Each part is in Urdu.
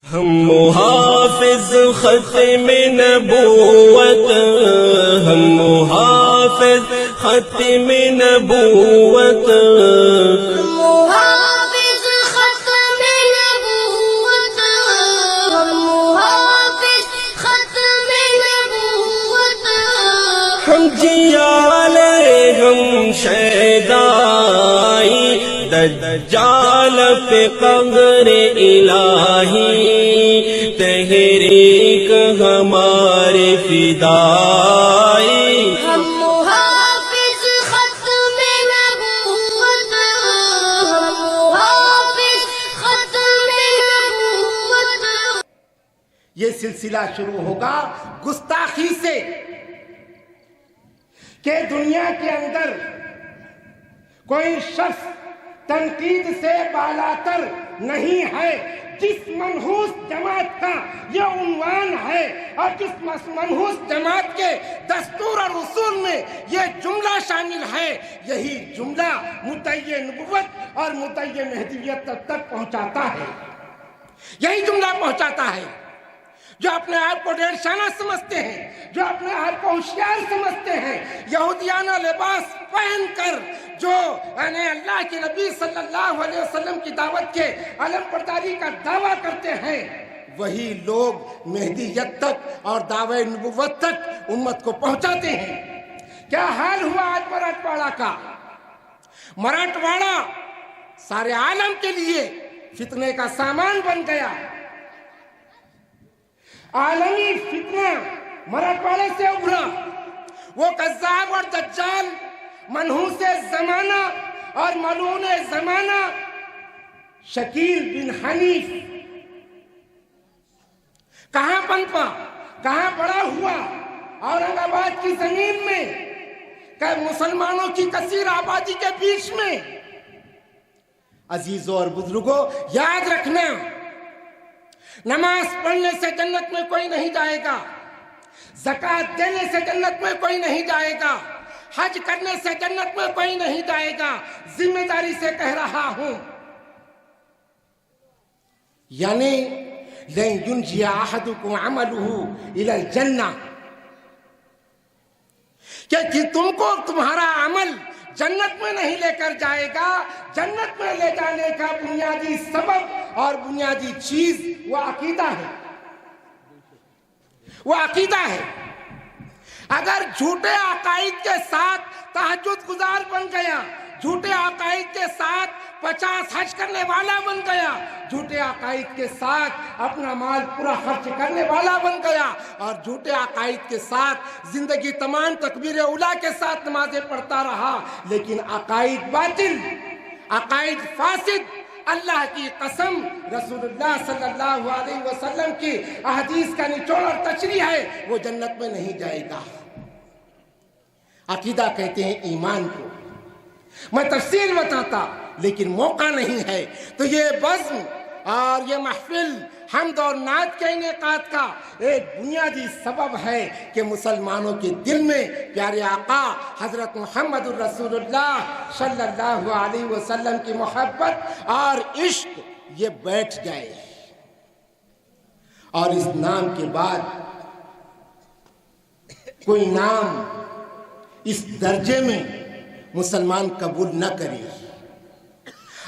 ہم محافظ ختم نبوت، ہم محافظ ختم نبوت، محافظ ختم نبوت، ہم محافظ ختم نبوت، ہم جیالے ہم شیدائی دجال پہ قبر الہی، تحریک ہمارے فدائی، ہم محافظ ختم نبوت، ہم محافظ ختم نبوت۔ یہ سلسلہ شروع ہوگا گستاخی سے کہ دنیا کے اندر کوئی شخص تنقید سے بالاتر نہیں ہے۔ جس منحوس جماعت کا یہ عنوان ہے اور جس منحوس جماعت کے دستور اور اصول میں یہ جملہ شامل ہے، یہی جملہ مدعی نبوت اور مدعی مہدیت تک پہنچاتا ہے، یہی جملہ پہنچاتا ہے۔ جو اپنے آپ کو ڈیڑھ شانہ سمجھتے ہیں، جو اپنے آپ کو ہوشیار سمجھتے ہیں، یہودیانہ لباس پہن کر جو اللہ کے نبی صلی اللہ علیہ وسلم کی دعوت کے علم برداری کا دعویٰ کرتے ہیں، وہی لوگ مہدیت تک اور دعوی نبوت تک امت کو پہنچاتے ہیں۔ کیا حال ہوا آج مراٹھواڑہ کا؟ مراٹھواڑہ سارے عالم کے لیے فتنے کا سامان بن گیا۔ عالمی فتنہ مراٹھواڑے سے ابھرا۔ وہ کذاب اور دجال، منحوس زمانہ اور ملعون زمانہ شکیل بن حنیف کہاں پنپا، کہاں بڑا ہوا؟ اورنگ آباد کی زمین میں، کہ مسلمانوں کی کثیر آبادی کے بیچ میں۔ عزیزوں اور بزرگوں، یاد رکھنا، نماز پڑھنے سے جنت میں کوئی نہیں جائے گا، زکوٰۃ دینے سے جنت میں کوئی نہیں جائے گا، حج کرنے سے جنت میں کوئی نہیں جائے گا۔ ذمہ داری سے کہہ رہا ہوں، یعنی لن ينجي احدكم عمله الى الجنہ، کہ تم کو تمہارا عمل جنت میں نہیں لے کر جائے گا۔ جنت میں لے جانے کا بنیادی سبب اور بنیادی چیز وہ عقیدہ ہے، وہ عقیدہ ہے۔ اگر جھوٹے عقائد کے ساتھ تہجد گزار بن گیا، جھوٹے عقائد کے ساتھ 50 حج کرنے والا بن گیا، جھوٹے عقائد کے ساتھ اپنا مال پورا خرچ کرنے والا بن گیا، اور جھوٹے عقائد کے ساتھ زندگی تمام تکبیر اولیٰ کے ساتھ نمازیں پڑھتا رہا، لیکن عقائد باطل، عقائد فاسد، اللہ کی قسم، رسول اللہ صلی اللہ علیہ وسلم کی احادیث کا نچوڑ اور تشریح ہے، وہ جنت میں نہیں جائے گا۔ عقیدہ کہتے ہیں ایمان کو، میں تفصیل بتاتا لیکن موقع نہیں ہے۔ تو یہ بزم اور یہ محفل حمد اور نعت کے انعقاد کا ایک بنیادی سبب ہے کہ مسلمانوں کے دل میں پیارے آقا حضرت محمد الرسول اللہ صلی اللہ علیہ وسلم کی محبت اور عشق یہ بیٹھ جائے، اور اس نام کے بعد کوئی نام اس درجے میں مسلمان قبول نہ کرے،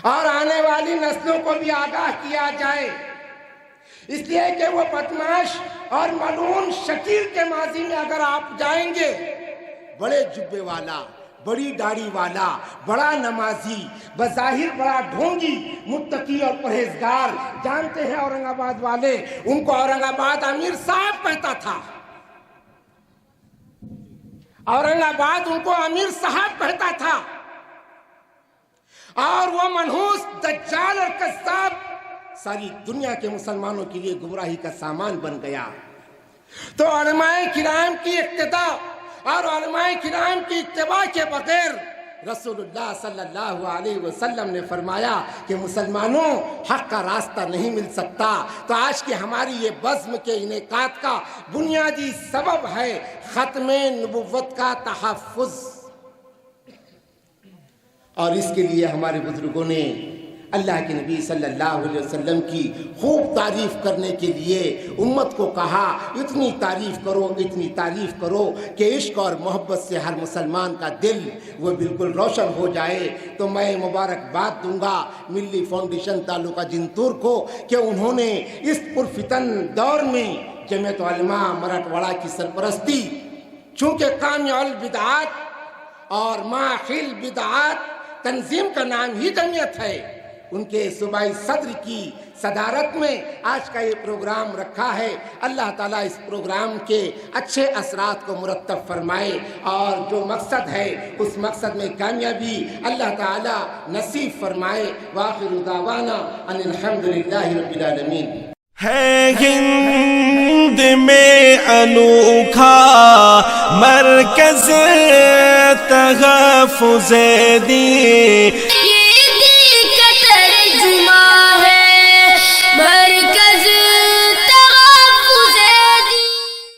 اور آنے والی نسلوں کو بھی آگاہ کیا جائے، اس لیے کہ وہ بدمعاش اور ملعون شکیل کے ماضی میں اگر آپ جائیں گے، بڑے جبے والا، بڑی داڑھی والا، بڑا نمازی، بظاہر بڑا ڈھونگی، متقی اور پرہیزگار، جانتے ہیں اورنگ آباد والے ان کو اورنگ آباد امیر صاحب کہتا تھا، اورنگ آباد ان کو امیر صاحب کہتا تھا، اور وہ منحوس دجال اور کذاب ساری دنیا کے مسلمانوں کے لیے گمراہی کا سامان بن گیا۔ تو علماء کرام کی اقتداء اور علماء کرام کی اتباع کے بغیر رسول اللہ صلی اللہ علیہ وسلم نے فرمایا کہ مسلمانوں حق کا راستہ نہیں مل سکتا۔ تو آج کی ہماری یہ بزم کے انعقاد کا بنیادی سبب ہے ختم نبوت کا تحفظ، اور اس کے لیے ہمارے بزرگوں نے اللہ کے نبی صلی اللہ علیہ وسلم کی خوب تعریف کرنے کے لیے امت کو کہا اتنی تعریف کرو کہ عشق اور محبت سے ہر مسلمان کا دل وہ بالکل روشن ہو جائے. تو میں مبارکباد دوں گا ملی فاؤنڈیشن تعلقہ جنتور کو کہ انہوں نے اس پرفتن دور میں جمعیت علماء مراٹھواڑہ کی سرپرستی، چونکہ قامی البدعات اور ماحل بدعات تنظیم کا نام ہی جمعیت ہے، ان کے صوبائی صدر کی صدارت میں آج کا یہ پروگرام رکھا ہے. اللہ تعالیٰ اس پروگرام کے اچھے اثرات کو مرتب فرمائے اور جو مقصد ہے اس مقصد میں کامیابی اللہ تعالیٰ نصیب فرمائے. وآخر دعوانا ان الحمدللہ رب العالمین. ہے ہند میں انوکھا مرکز تحفظ دین.